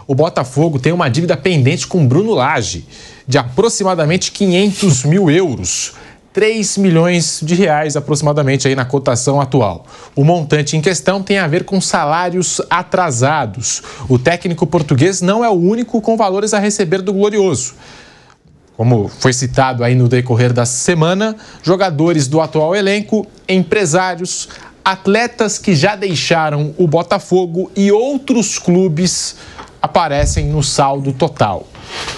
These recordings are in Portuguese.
O Botafogo tem uma dívida pendente com Bruno Lage de aproximadamente 500 mil euros, 3 milhões de reais aproximadamente aí na cotação atual. O montante em questão tem a ver com salários atrasados. O técnico português não é o único com valores a receber do Glorioso. Como foi citado aí no decorrer da semana, jogadores do atual elenco, empresários, atletas que já deixaram o Botafogo e outros clubes aparecem no saldo total.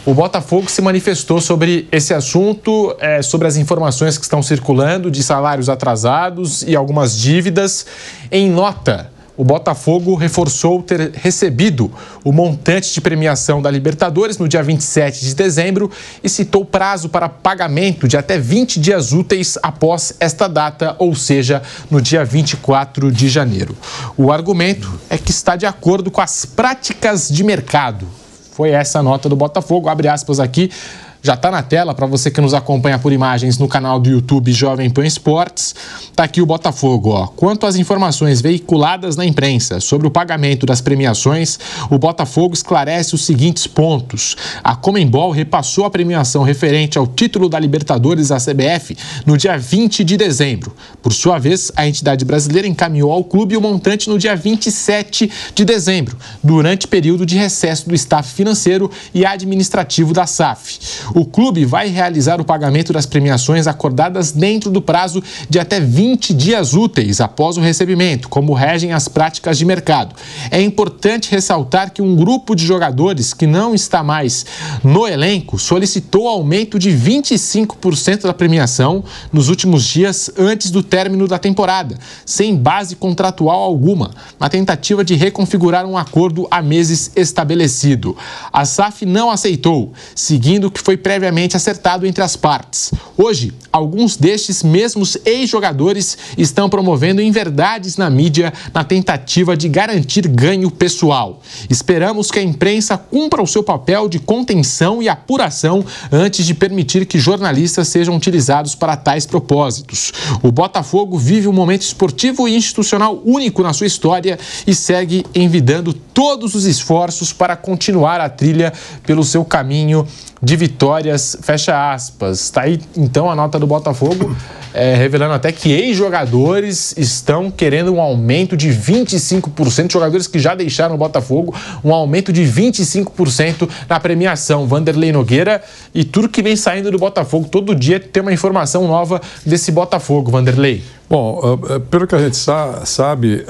O Botafogo se manifestou sobre esse assunto, sobre as informações que estão circulando de salários atrasados e algumas dívidas. Em nota, o Botafogo reforçou ter recebido o montante de premiação da Libertadores no dia 27 de dezembro e citou prazo para pagamento de até 20 dias úteis após esta data, ou seja, no dia 24 de janeiro. O argumento é que está de acordo com as práticas de mercado. Foi essa a nota do Botafogo, abre aspas aqui. Já está na tela para você que nos acompanha por imagens no canal do YouTube Jovem Pan Esportes. Está aqui o Botafogo, ó. Quanto às informações veiculadas na imprensa sobre o pagamento das premiações, o Botafogo esclarece os seguintes pontos. A Conmebol repassou a premiação referente ao título da Libertadores à CBF no dia 20 de dezembro. Por sua vez, a entidade brasileira encaminhou ao clube o montante no dia 27 de dezembro, durante período de recesso do staff financeiro e administrativo da SAF. O clube vai realizar o pagamento das premiações acordadas dentro do prazo de até 20 dias úteis após o recebimento, como regem as práticas de mercado. É importante ressaltar que um grupo de jogadores que não está mais no elenco solicitou aumento de 25% da premiação nos últimos dias antes do término da temporada, sem base contratual alguma, na tentativa de reconfigurar um acordo há meses estabelecido. A SAF não aceitou, seguindo o que foi previamente acertado entre as partes. Hoje, alguns destes mesmos ex-jogadores estão promovendo inverdades na mídia na tentativa de garantir ganho pessoal. Esperamos que a imprensa cumpra o seu papel de contenção e apuração antes de permitir que jornalistas sejam utilizados para tais propósitos. O Botafogo vive um momento esportivo e institucional único na sua história e segue envidando todos os esforços para continuar a trilha pelo seu caminho de vitórias, fecha aspas. Está aí, então, a nota do Botafogo, revelando até que ex-jogadores estão querendo um aumento de 25%, jogadores que já deixaram o Botafogo, um aumento de 25% na premiação. Vanderlei Nogueira, e tudo que vem saindo do Botafogo, todo dia tem uma informação nova desse Botafogo, Vanderlei. Bom, pelo que a gente sabe,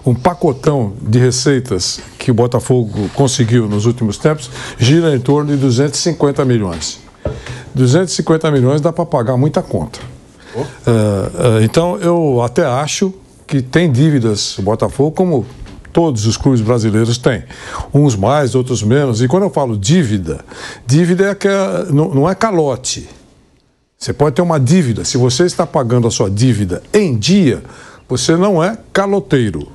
um pacotão de receitas que o Botafogo conseguiu nos últimos tempos gira em torno de 250 milhões. 250 milhões dá para pagar muita conta. Então, eu até acho que tem dívidas o Botafogo, como todos os clubes brasileiros têm. Uns mais, outros menos. E quando eu falo dívida é que não é calote. Você pode ter uma dívida. Se você está pagando a sua dívida em dia, você não é caloteiro.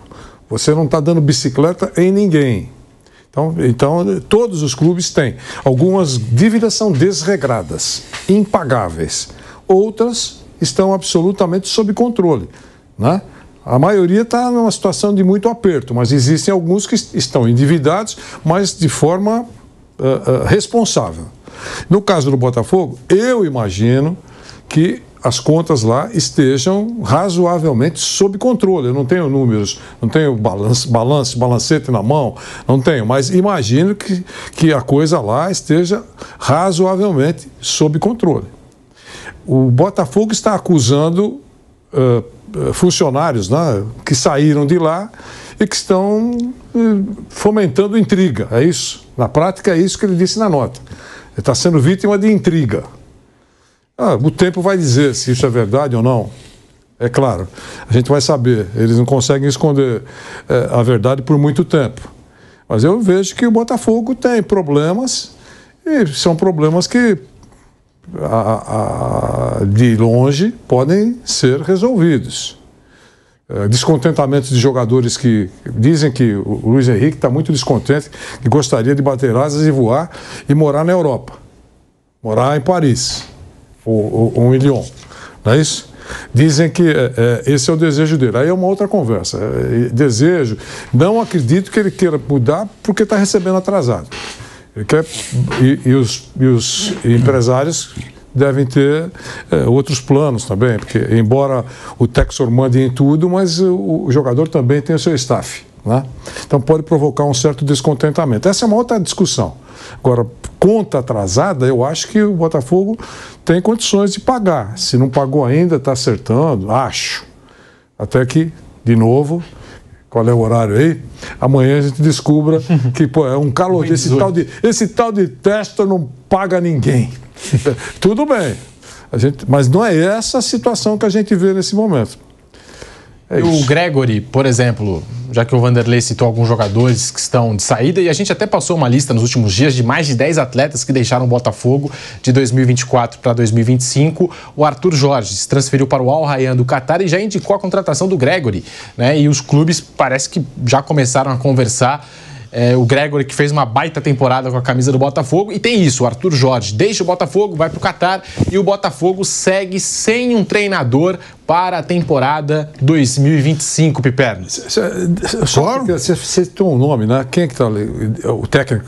Você não está dando bicicleta em ninguém. Então, todos os clubes têm. Algumas dívidas são desregradas, impagáveis. Outras estão absolutamente sob controle, né? A maioria está numa situação de muito aperto, mas existem alguns que estão endividados, mas de forma responsável. No caso do Botafogo, eu imagino que as contas lá estejam razoavelmente sob controle. Eu não tenho números, não tenho balancete na mão, não tenho, mas imagino que a coisa lá esteja razoavelmente sob controle. O Botafogo está acusando funcionários, né, que saíram de lá e que estão fomentando intriga, é isso? Na prática é isso que ele disse na nota. Ele está sendo vítima de intriga. O tempo vai dizer se isso é verdade ou não. É claro, a gente vai saber. Eles não conseguem esconder a verdade por muito tempo. Mas eu vejo que o Botafogo tem problemas, e são problemas que, de longe, podem ser resolvidos. Descontentamentos de jogadores que dizem que o Luiz Henrique está muito descontente, que gostaria de bater asas e voar e morar na Europa. Morar em Paris. Ou em Lyon, não é isso? Dizem que esse é o desejo dele. Aí é uma outra conversa. Desejo. Não acredito que ele queira mudar porque está recebendo atrasado. Ele quer, e os empresários devem ter outros planos também, porque embora o Textor mande em tudo, mas o jogador também tem o seu staff, né? Então pode provocar um certo descontentamento. Essa é uma outra discussão. Agora, conta atrasada, eu acho que o Botafogo tem condições de pagar. Se não pagou ainda, está acertando, acho. Até que, de novo, qual é o horário aí? Amanhã a gente descubra que é um calor. Esse tal de Textor não paga ninguém. Tudo bem, mas não é essa a situação que a gente vê nesse momento. O Gregory, por exemplo, já que o Vanderlei citou alguns jogadores que estão de saída, e a gente até passou uma lista nos últimos dias de mais de 10 atletas que deixaram o Botafogo de 2024 para 2025. O Arthur Jorge se transferiu para o Al Rayyan do Catar e já indicou a contratação do Gregory, né? E os clubes parece que já começaram a conversar. O Gregory, que fez uma baita temporada com a camisa do Botafogo, e tem isso, o Arthur Jorge deixa o Botafogo, vai para o Catar, e o Botafogo segue sem um treinador para a temporada 2025, Piperno. Claro. Você citou um nome, né? Quem é que está ali? O técnico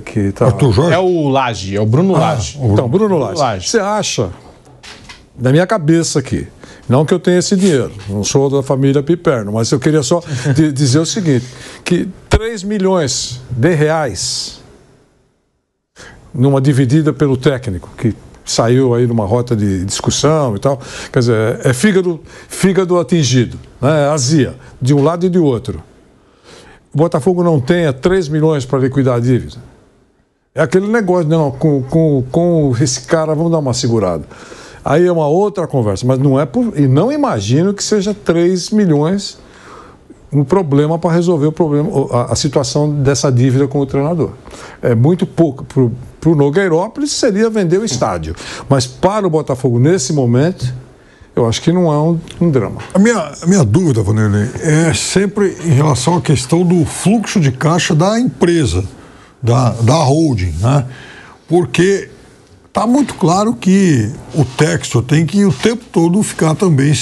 que está... Arthur Jorge? É o Lage, é o Bruno Lage. Então, Bruno Lage. Você acha, na minha cabeça aqui, não que eu tenha esse dinheiro, não sou da família Piperno, mas eu queria só dizer o seguinte, que 3 milhões de reais numa dividida pelo técnico, que saiu aí numa rota de discussão e tal, quer dizer, é fígado atingido, né? Azia, de um lado e de outro. O Botafogo não tenha 3 milhões para liquidar a dívida. É aquele negócio, não, com esse cara, vamos dar uma segurada. Aí é uma outra conversa, mas não é e não imagino que seja 3 milhões um problema para resolver o problema, a situação dessa dívida com o treinador. É muito pouco. Para o Nogueirópolis seria vender o estádio, mas para o Botafogo nesse momento, eu acho que não é um drama. A minha dúvida, Vanderlei, é sempre em relação à questão do fluxo de caixa da empresa, da holding, né? Porque está muito claro que o Textor tem que o tempo todo ficar também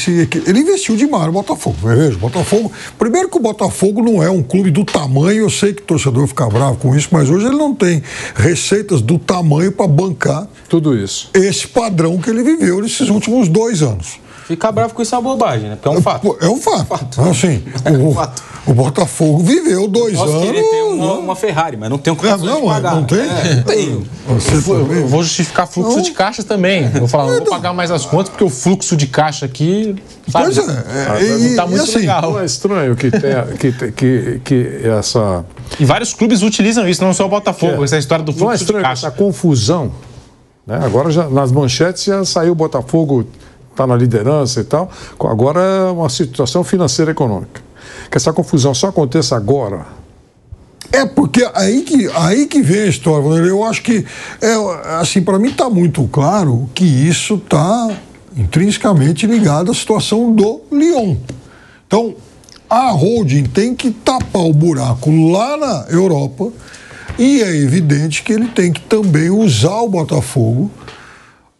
ele investiu demais no Botafogo. Veja, Botafogo. Primeiro que o Botafogo não é um clube do tamanho, eu sei que o torcedor fica bravo com isso, mas hoje ele não tem receitas do tamanho para bancar tudo isso. Esse padrão que ele viveu nesses últimos 2 anos. Ficar bravo com isso é uma bobagem, né? Porque é um fato. É um fato. Assim, o Botafogo viveu 2 anos. Posso querer ter uma Ferrari, mas não tenho condições de pagar. Não tem? Tenho. Eu vou justificar fluxo de caixa também. Vou falar, não vou pagar mais as contas, porque o fluxo de caixa aqui, sabe, pois não está muito assim, legal. Não é estranho que essa... E vários clubes utilizam isso, não só o Botafogo, essa história do fluxo de caixa. Essa confusão, né? Agora já, nas manchetes já saiu o Botafogo, está na liderança e tal, agora é uma situação financeira e econômica. Que essa confusão só aconteça agora. É porque aí que vem a história. Eu acho que, assim, para mim está muito claro que isso está intrinsecamente ligado à situação do Lyon. Então, a holding tem que tapar o buraco lá na Europa e é evidente que ele tem que também usar o Botafogo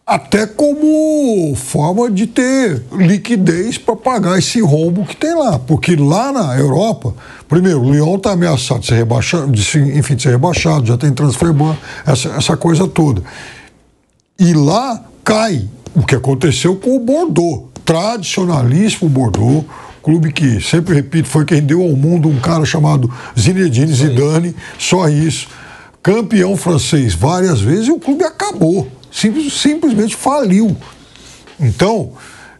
até como forma de ter liquidez para pagar esse rombo que tem lá. Porque lá na Europa, primeiro, o Lyon está ameaçado de ser rebaixado, de ser rebaixado, já tem transfer ban, essa coisa toda. E lá cai o que aconteceu com o Bordeaux, tradicionalíssimo Bordeaux, clube que, sempre repito, foi quem deu ao mundo um cara chamado Zinedine Zidane, só isso. Campeão francês várias vezes e o clube acabou. Simplesmente faliu. Então,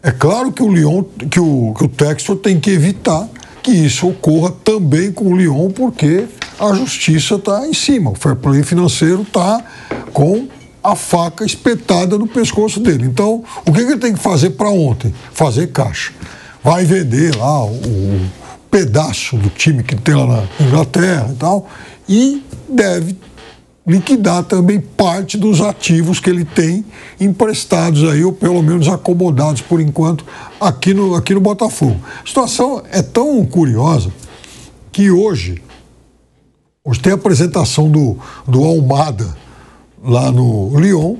é claro que o Lyon, que o Textor tem que evitar que isso ocorra também com o Lyon, porque a justiça está em cima. O fair play financeiro está com a faca espetada no pescoço dele. Então, o que ele tem que fazer para ontem? Fazer caixa. Vai vender lá o pedaço do time que tem lá na Inglaterra e tal, e deve liquidar também parte dos ativos que ele tem emprestados aí, ou pelo menos acomodados por enquanto, aqui no Botafogo. A situação é tão curiosa que hoje tem a apresentação do Almada lá no Lyon,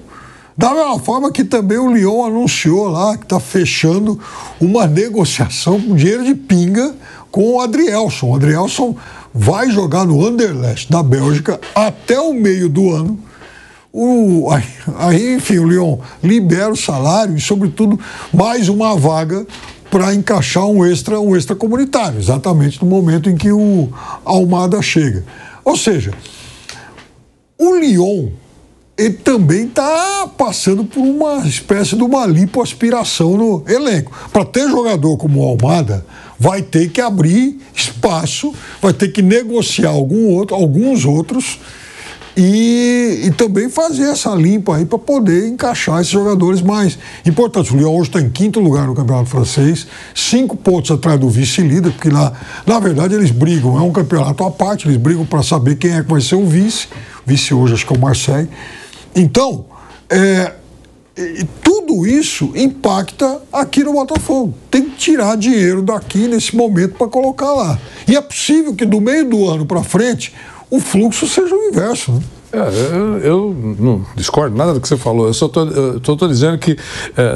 Da mesma forma que também o Lyon anunciou lá que está fechando uma negociação com dinheiro de pinga com o Adrielson. O Adrielson vai jogar no Anderlecht da Bélgica até o meio do ano. Aí, enfim, o Lyon libera o salário e, sobretudo, mais uma vaga para encaixar um extra comunitário, exatamente no momento em que o Almada chega. Ou seja, o Lyon, ele também está passando por uma espécie de uma lipoaspiração no elenco. Para ter jogador como o Almada, vai ter que abrir espaço, vai ter que negociar alguns outros e também fazer essa limpa aí para poder encaixar esses jogadores mais importantes. O Lyon hoje está em 5º lugar no Campeonato Francês, 5 pontos atrás do vice-líder, porque lá, na verdade, eles brigam, é um campeonato à parte, eles brigam para saber quem é que vai ser o vice. O vice hoje acho que é o Marseille. Então, tudo isso impacta aqui no Botafogo. Tem que tirar dinheiro daqui nesse momento para colocar lá. E é possível que do meio do ano para frente o fluxo seja o inverso, né? Eu não discordo nada do que você falou. Eu só estou dizendo que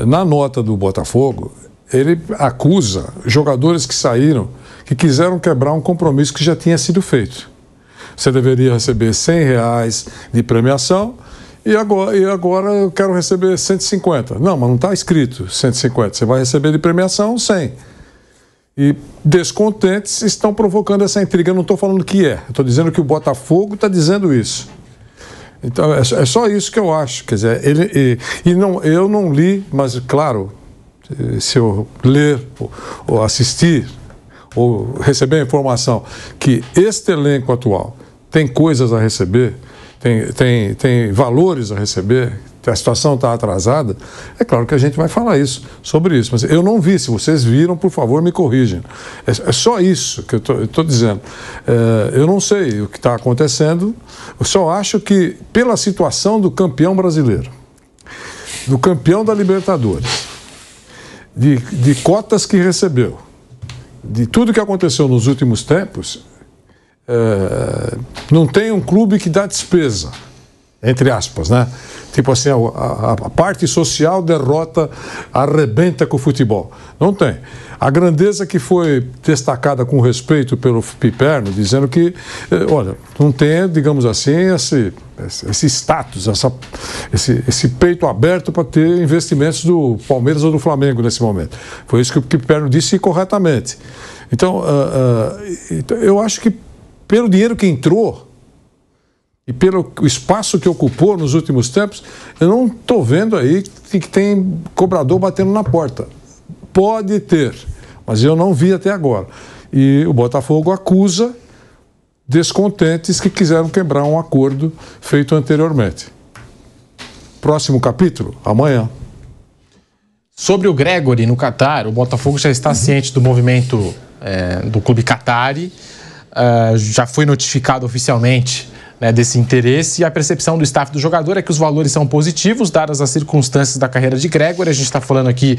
na nota do Botafogo ele acusa jogadores que saíram, que quiseram quebrar um compromisso que já tinha sido feito. Você deveria receber R$100 de premiação e agora eu quero receber 150. Não, mas não está escrito 150. Você vai receber de premiação 100. E descontentes estão provocando essa intriga. Eu não estou falando que eu estou dizendo que o Botafogo está dizendo isso. Então, é só isso que eu acho. Quer dizer, eu não li, mas, claro, se eu ler ou assistir ou receber a informação que este elenco atual tem coisas a receber, tem valores a receber, a situação está atrasada, é claro que a gente vai falar sobre isso. Mas eu não vi. Se vocês viram, por favor, me corrijam. É só isso que eu estou dizendo. Eu não sei o que está acontecendo. Eu só acho que, pela situação do campeão brasileiro, do campeão da Libertadores, de cotas que recebeu, de tudo que aconteceu nos últimos tempos, não tem um clube que dá despesa, entre aspas, né? Tipo assim, a parte social derrota, arrebenta com o futebol. Não tem. A grandeza que foi destacada com respeito pelo Piperno, dizendo que, olha, não tem, digamos assim, esse status, esse peito aberto para ter investimentos do Palmeiras ou do Flamengo nesse momento. Foi isso que o Piperno disse corretamente. Então, eu acho que pelo dinheiro que entrou, e pelo espaço que ocupou nos últimos tempos, eu não estou vendo aí que tem cobrador batendo na porta. Pode ter, mas eu não vi até agora. E o Botafogo acusa descontentes que quiseram quebrar um acordo feito anteriormente. Próximo capítulo, amanhã. Sobre o Gregori no Catar, o Botafogo já está ciente do movimento do clube Qatari, já foi notificado oficialmente desse interesse, e a percepção do staff do jogador é que os valores são positivos, dadas as circunstâncias da carreira de Gregori. A gente está falando aqui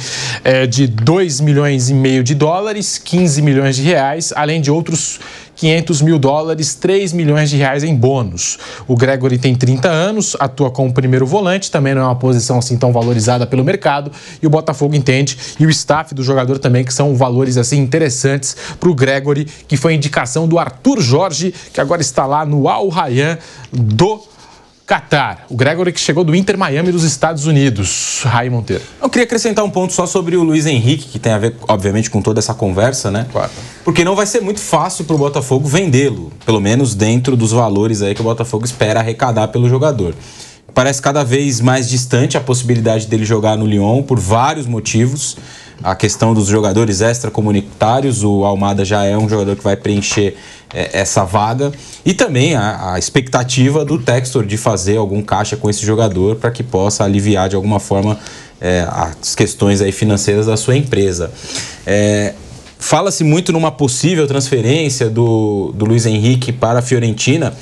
de $2,5 milhões de dólares, 15 milhões de reais, além de outros $500 mil, 3 milhões de reais em bônus. O Gregori tem 30 anos, atua como primeiro volante, também não é uma posição assim tão valorizada pelo mercado, e o Botafogo entende, e o staff do jogador também, que são valores assim interessantes para o Gregori, que foi indicação do Arthur Jorge, que agora está lá no Al Rayyan do Catar. O Gregori, que chegou do Inter Miami dos Estados Unidos. Raí Monteiro. Eu queria acrescentar um ponto só sobre o Luiz Henrique, que tem a ver, obviamente, com toda essa conversa, né? Claro. Porque não vai ser muito fácil para o Botafogo vendê-lo, pelo menos dentro dos valores aí que o Botafogo espera arrecadar pelo jogador. Parece cada vez mais distante a possibilidade dele jogar no Lyon por vários motivos. A questão dos jogadores extracomunitários, o Almada já é um jogador que vai preencher essa vaga. E também a expectativa do Textor de fazer algum caixa com esse jogador para que possa aliviar de alguma forma as questões aí financeiras da sua empresa. Fala-se muito numa possível transferência do Luiz Henrique para a Fiorentina.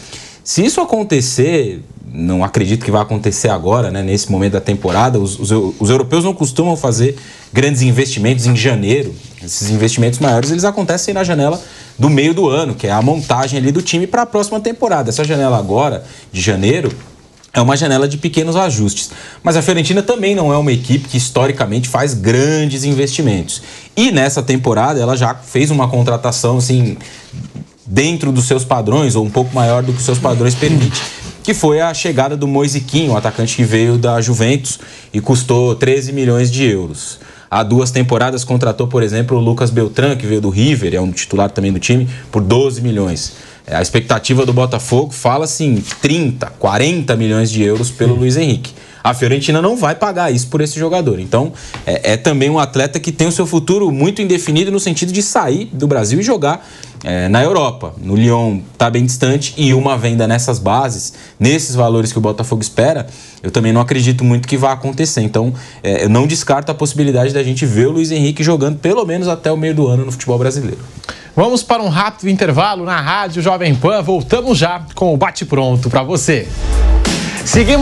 Se isso acontecer, não acredito que vai acontecer agora, né, nesse momento da temporada, os europeus não costumam fazer grandes investimentos em janeiro. Esses investimentos maiores, eles acontecem na janela do meio do ano, que é a montagem ali do time para a próxima temporada. Essa janela agora, de janeiro, é uma janela de pequenos ajustes. Mas a Fiorentina também não é uma equipe que historicamente faz grandes investimentos. E nessa temporada ela já fez uma contratação assim, dentro dos seus padrões, ou um pouco maior do que os seus padrões permitem, que foi a chegada do Moisiquinho, um atacante que veio da Juventus e custou 13 milhões de euros. Há 2 temporadas contratou, por exemplo, o Lucas Beltrán, que veio do River, é um titular também do time, por 12 milhões. A expectativa do Botafogo fala-se em 30, 40 milhões de euros pelo Luiz Henrique. A Fiorentina não vai pagar isso por esse jogador. Então, é também um atleta que tem o seu futuro muito indefinido no sentido de sair do Brasil e jogar na Europa. No Lyon está bem distante e uma venda nessas bases, nesses valores que o Botafogo espera, eu também não acredito muito que vá acontecer. Então, eu não descarto a possibilidade da gente ver o Luiz Henrique jogando pelo menos até o meio do ano no futebol brasileiro. Vamos para um rápido intervalo na Rádio Jovem Pan. Voltamos já com o Bate Pronto para você. Seguimos